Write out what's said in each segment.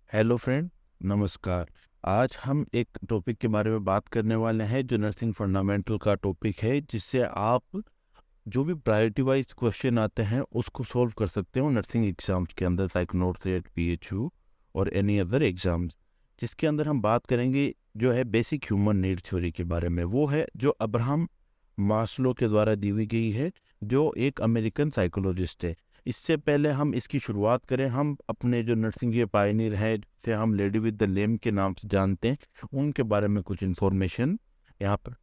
Hello friend, नमस्कार। आज हम एक टॉपिक के बारे में बात करने वाले हैं जो नर्सिंग फंडामेंटल का टॉपिक है, जिससे आप जो भी प्रायोरिटी वाइज क्वेश्चन आते हैं उसको सॉल्व कर सकते हो नर्सिंग एग्जाम्स के अंदर, लाइक नोट सेट, पीएचयू और एनी अदर एग्जाम्स। जिसके अंदर हम बात करेंगे जो है बेसिक ह्यूमन नीड थ्योरी के बारे में। वो है जो अब्राहम मास्लो के द्वारा दी हुई गई है, जो एक अमेरिकन साइकोलॉजिस्ट है। इससे पहले हम इसकी शुरुआत करें, हम अपने जो नर्सिंग के पायनियर है, जिसे हम लेडी विद द लेम के नाम से जानते हैं, उनके बारे में कुछ इन्फॉर्मेशन यहाँ पर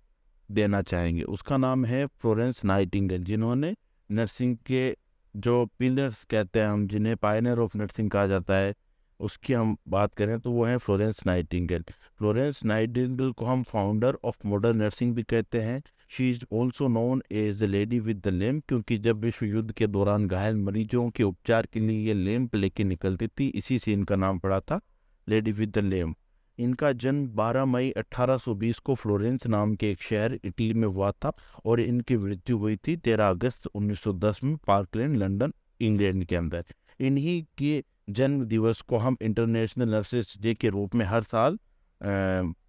देना चाहेंगे। उसका नाम है फ्लोरेंस नाइटिंगेल, जिन्होंने नर्सिंग के जो पिलर्स कहते हैं हम, जिन्हें पायनियर ऑफ नर्सिंग कहा जाता है, उसकी हम बात करें तो वो है फ्लोरेंस नाइटिंगेल। फ्लोरेंस नाइटिंगेल को हम फाउंडर ऑफ मॉडर्न नर्सिंग भी कहते हैं। She is also known as the lady with the lamp, क्योंकि जब विश्व युद्ध के दौरान घायल मरीजों के उपचार के लिए ये लैम्प लेके निकलती थी, इसी से इनका नाम पड़ा था लेडी विद द लैम्प। इनका जन्म 12 मई 1820 को फ्लोरेंस नाम के एक शहर इटली में हुआ था, और इनकी मृत्यु हुई थी 13 अगस्त 1910 में पार्कलैंड, लंदन, इंग्लैंड के अंदर। इन्हीं के जन्म दिवस को हम इंटरनेशनल नर्सेस डे के रूप में हर साल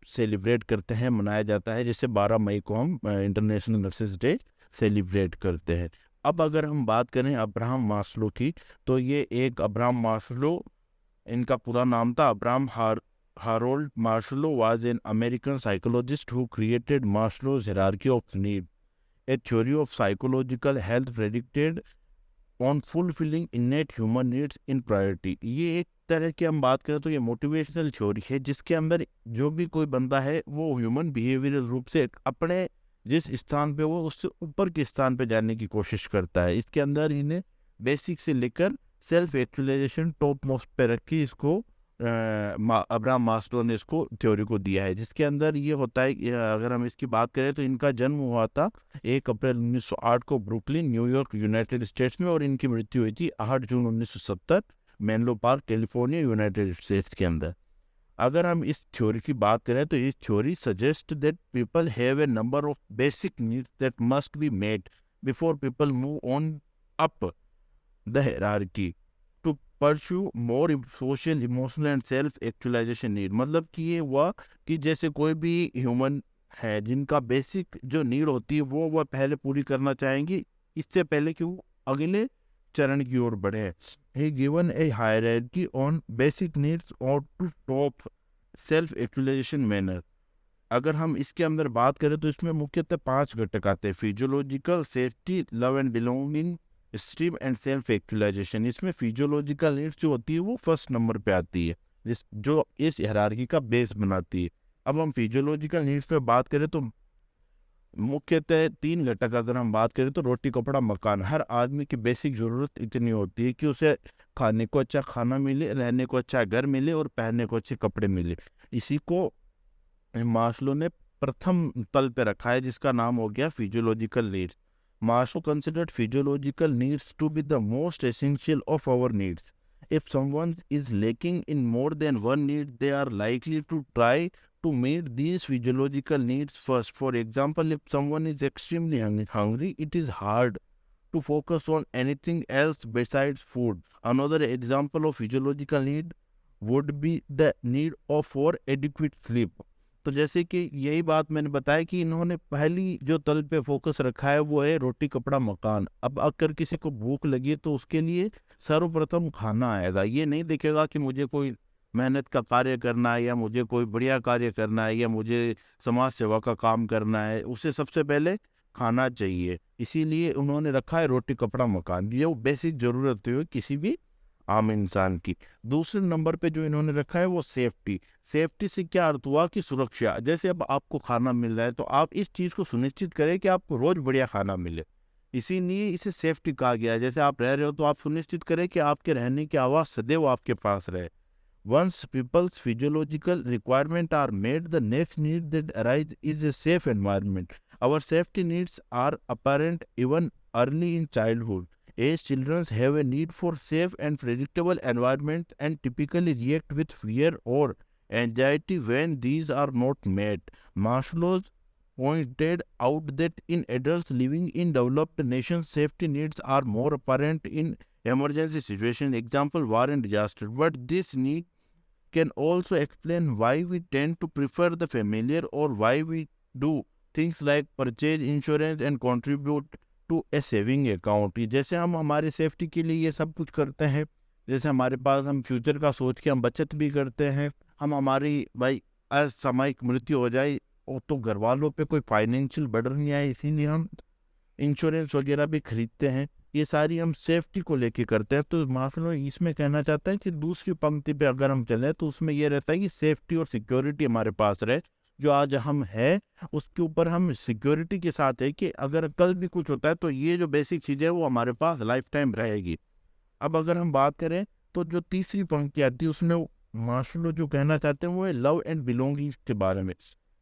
सेलिब्रेट करते हैं, मनाया जाता है, जैसे 12 मई को हम इंटरनेशनल नर्सेस डे सेलिब्रेट करते हैं। अब अगर हम बात करें अब्राहम मास्लो की, तो ये एक अब्राहम मास्लो, इनका पूरा नाम था Abraham Harold Maslow, was an American psychologist who created Maslow's hierarchy of need, a theory of psychological health predicted on fulfilling innate human needs in priority। ये एक तरह की हम बात करें तो ये मोटिवेशनल थ्योरी है, जिसके अंदर जो भी कोई बंदा है वो ह्यूमन बिहेवियरल रूप से अपने जिस स्थान पे वो उससे ऊपर के स्थान पे जाने की कोशिश करता है। इसके अंदर इन्हें बेसिक से लेकर सेल्फ एक्चुअलाइजेशन टॉप मोस्ट पे रखी इसको अब्राहम मास्लो ने इसको थ्योरी को दिया है। जिसके अंदर ये होता है कि अगर हम इसकी बात करें तो इनका जन्म हुआ था 1 अप्रैल 1908 को ब्रुकलिन, न्यूयॉर्क, यूनाइटेड स्टेट्स में, और इनकी मृत्यु हुई थी 8 जून 1970 Menlo park, California, United states के अंदर। अगर हम इस थ्योरी की बात करें तो इस theory suggest that people have a number of basic needs that must be met before people move on up the hierarchy to pursue more social, emotional and self actualization need. मतलब कि ये हुआ कि जैसे कोई भी ह्यूमन है जिनका बेसिक जो नीड होती है वो पहले पूरी करना चाहेंगी, इससे पहले कि वो अगले चरण की ओर बढ़े। he given a hierarchy on basic needs or to top self actualization manner। अगर हम इसके अंदर बात करें तो इसमें मुख्यतः 5 घटक आते हैं: physiological, safety, love and belonging, esteem and self actualization. इसमें फिजियोलॉजिकल नीड्स जो होती है वो फर्स्ट नंबर पे आती है, जिस जो इस हायरार्की का बेस बनाती है। अब हम फिजियोलॉजिकल नीड्स पे बात करें तो मुख्यतः 3 घटक अगर हम बात करें तो रोटी, कपड़ा, मकान। हर आदमी की बेसिक ज़रूरत इतनी होती है कि उसे खाने को अच्छा खाना मिले, रहने को अच्छा घर मिले और पहनने को अच्छे कपड़े मिले। इसी को मास्लो ने प्रथम तल पे रखा है, जिसका नाम हो गया physiological needs. Maslow considered physiological needs to be the most essential of our needs. If someone is lacking in more than one need, they are likely to try to meet these physiological needs first. For example, if someone is extremely hungry, it is hard to focus on anything else besides food. Another example of physiological need would be the need of for adequate sleep। तो जैसे कि यही बात मैंने बताया कि इन्होंने पहली जो तल पे फोकस रखा है वो है रोटी, कपड़ा, मकान। अब अगर किसी को भूख लगी है तो उसके लिए सर्वप्रथम खाना आएगा। ये नहीं देखेगा कि मुझे कोई मेहनत का कार्य करना है या मुझे कोई बढ़िया कार्य करना है या मुझे समाज सेवा का काम करना है, उसे सबसे पहले खाना चाहिए। इसीलिए उन्होंने रखा है रोटी, कपड़ा, मकान। ये वो बेसिक ज़रूरत है किसी भी आम इंसान की। दूसरे नंबर पे जो इन्होंने रखा है वो सेफ्टी। सेफ्टी से क्या अर्थ हुआ कि सुरक्षा। जैसे अब आपको खाना मिल रहा है तो आप इस चीज़ को सुनिश्चित करें कि आपको रोज़ बढ़िया खाना मिले, इसीलिए इसे सेफ्टी कहा गया है। जैसे आप रह रहे हो तो आप सुनिश्चित करें कि आपके रहने की आवाज़ सदैव आपके पास रहे। Once people's physiological requirements are met, the next need that arises is a safe environment. Our safety needs are apparent even early in childhood, as children have a need for safe and predictable environment and typically react with fear or anxiety when these are not met. Maslow pointed out that in adults living in developed nations, safety needs are more apparent in emergency situations, example war and disaster. But this need can also explain why we tend to prefer the familiar or why we do things like purchase insurance and contribute to a saving account। जैसे हम हमारे safety के लिए ये सब कुछ करते हैं, जैसे हमारे पास हम फ्यूचर का सोच के हम बचत भी करते हैं, हम हमारी भाई असामयिक मृत्यु हो जाए और तो घर वालों पे कोई फाइनेंशियल बर्डन नहीं आए, इसीलिए हम इंश्योरेंस वगैरह भी खरीदते हैं। ये सारी हम सेफ्टी को लेके करते हैं। तो माफिलो इसमें कहना चाहता है कि दूसरी पंक्ति पे अगर हम चलें तो उसमें ये रहता है कि सेफ्टी और सिक्योरिटी हमारे पास रहे। जो आज हम है उसके ऊपर हम सिक्योरिटी के साथ है कि अगर कल भी कुछ होता है तो ये जो बेसिक चीज़ है वो हमारे पास लाइफ टाइम रहेगी। अब अगर हम बात करें तो जो तीसरी पंक्ति आती है उसमें मास्लो जो कहना चाहते हैं वो है लव एंड बिलोंगिंग के बारे में,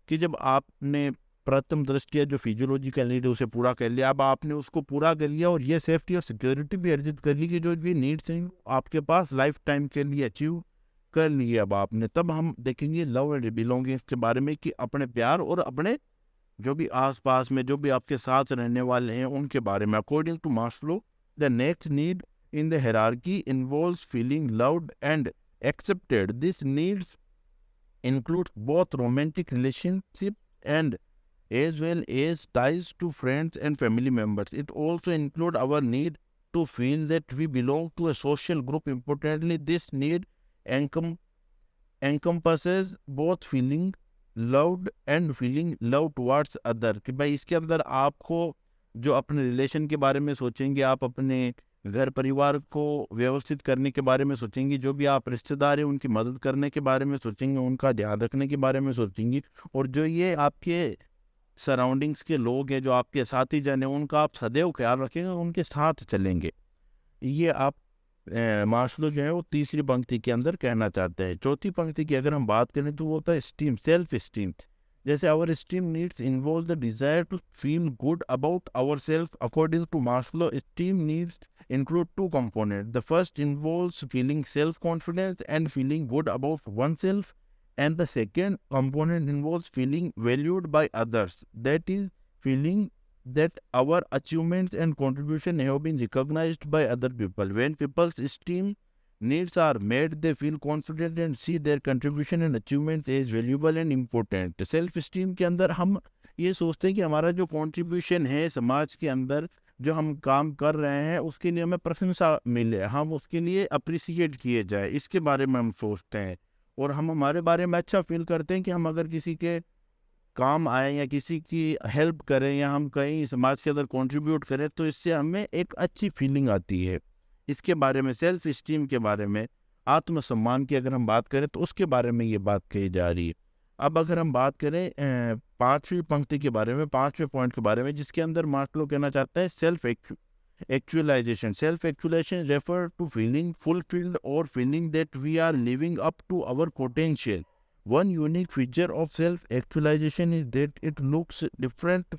कि जब आपने प्रथम दृष्टिया जो फिजियोलॉजिकल नीड है उसे पूरा कर लिया, अब आपने उसको पूरा कर लिया और ये सेफ्टी और सिक्योरिटी भी अर्जित कर ली कि जो भी नीड्स हैं आपके पास लाइफ टाइम के लिए अचीव कर लिए अब आपने, तब हम देखेंगे लव एंड बिलोंगिंग्स के बारे में कि अपने प्यार और अपने जो भी आसपास में जो भी आपके साथ रहने वाले हैं उनके बारे में। According to Maslow the next need in the hierarchy involves feeling loved and accepted. These needs include both romantic relationship and as well as ties to friends and family members. It also includes our need to feel that we belong to a social group. Importantly, this need encompasses both feeling loved and feeling love towards other। कि भाई इसके अंदर आपको जो अपने relation के बारे में सोचेंगे, आप अपने घर परिवार को व्यवस्थित करने के बारे में सोचेंगे, जो भी आप रिश्तेदार हैं उनकी मदद करने के बारे में सोचेंगे, उनका ध्यान रखने के बारे में सोचेंगे, और जो ये आपके सराउंडिंग्स के लोग हैं जो आपके साथी जन हैं उनका आप सदैव ख्याल रखेंगे, उनके साथ चलेंगे। ये आप मास्लो जो है वो तीसरी पंक्ति के अंदर कहना चाहते हैं। चौथी पंक्ति की अगर हम बात करें तो वो होता है स्टीम, सेल्फ स्टीम। जैसे our esteem needs involve the desire to feel good about our self. According to Maslow esteem needs include two components. The first involves feeling self-confidence and feeling good about oneself, and the second component involves feeling valued by others. That is, feeling that our achievements and contribution have been recognized by other people. When people's esteem needs are met, they feel confident and see their contribution and achievements as valuable and important. Self-esteem के अंदर हम ये सोचते हैं कि हमारा जो contribution है समाज के अंदर, जो हम काम कर रहे हैं उसके लिए हमें प्रशंसा मिले, हम उसके लिए अप्रिसिएट किए जाए, इसके बारे में हम सोचते हैं। और हम हमारे बारे में अच्छा फील करते हैं कि हम अगर किसी के काम आए या किसी की हेल्प करें या हम कहीं समाज के अंदर कंट्रीब्यूट करें तो इससे हमें एक अच्छी फीलिंग आती है। इसके बारे में सेल्फ इस्टीम के बारे में, आत्मसम्मान की अगर हम बात करें तो उसके बारे में ये बात कही जा रही है। अब अगर हम बात करें पांचवी पंक्ति के बारे में, पांचवें पॉइंट के बारे में, जिसके अंदर मास्लो कहना चाहता है self actualisation. Self actualisation refer to feeling fulfilled और feeling that we are living up to our potential. One unique feature of self actualisation is that it looks different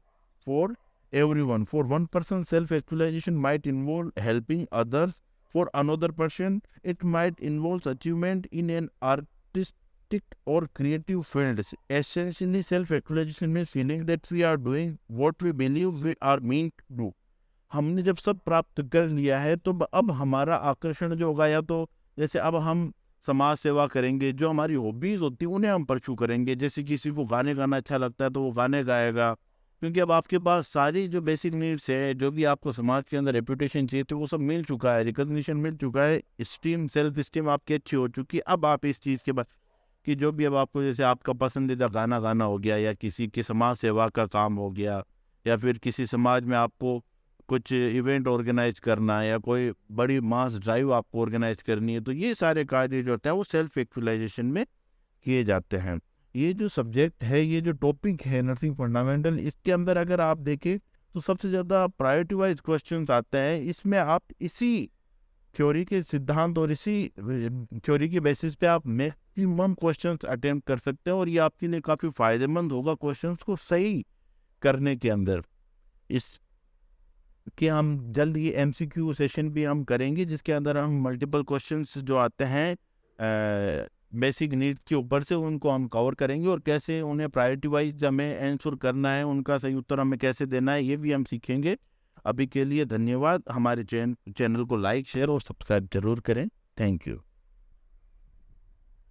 for everyone. For one person, self-actualization might involve helping others. For another person, it might involve achievement in an artistic or creative field. Essentially, self-actualization means feeling that we are doing what we believe we are meant to do. हमने जब सब प्राप्त कर लिया है तो अब हमारा आकर्षण जो होगा, या तो जैसे अब हम समाज सेवा करेंगे, जो हमारी हॉबीज़ होती हैं उन्हें हम परस्यू करेंगे। जैसे किसी को गाने गाना अच्छा लगता है तो वो गाने गाएगा, क्योंकि अब आपके पास सारी जो बेसिक नीड्स है, जो भी आपको समाज के अंदर रेपुटेशन चाहिए तो वो सब मिल चुका है, रिकॉग्निशन मिल चुका है, स्टीम सेल्फ स्टीम आपकी अच्छी हो चुकी है। अब आप इस चीज़ के बाद कि जो भी अब आपको, जैसे आपका पसंदीदा गाना गाना हो गया, या किसी के समाज सेवा का काम हो गया, या फिर किसी समाज में आपको कुछ इवेंट ऑर्गेनाइज करना है, या कोई बड़ी मास ड्राइव आपको ऑर्गेनाइज करनी है, तो ये सारे कार्य जो होते हैं वो सेल्फ एक्चुअलाइजेशन में किए जाते हैं। ये जो सब्जेक्ट है, ये जो टॉपिक है नर्सिंग फंडामेंटल, इसके अंदर अगर आप देखें तो सबसे ज़्यादा प्रायोरिटी वाइज क्वेश्चंस आते हैं। इसमें आप इसी थ्योरी के सिद्धांत और इसी थ्योरी के बेसिस पे आप मैक्सिमम क्वेश्चंस अटेम्प्ट कर सकते हैं, और ये आपके लिए काफ़ी फ़ायदेमंद होगा क्वेश्चंस को सही करने के अंदर। इस कि हम जल्द ही MCQ सेशन भी हम करेंगे, जिसके अंदर हम मल्टीपल क्वेश्चंस जो आते हैं बेसिक नीड्स के ऊपर से, उनको हम कवर करेंगे, और कैसे उन्हें प्रायोरिटी वाइज हमें आंसर करना है, उनका सही उत्तर हमें कैसे देना है, ये भी हम सीखेंगे। अभी के लिए धन्यवाद। हमारे चैनल को लाइक, शेयर और सब्सक्राइब जरूर करें। Thank you.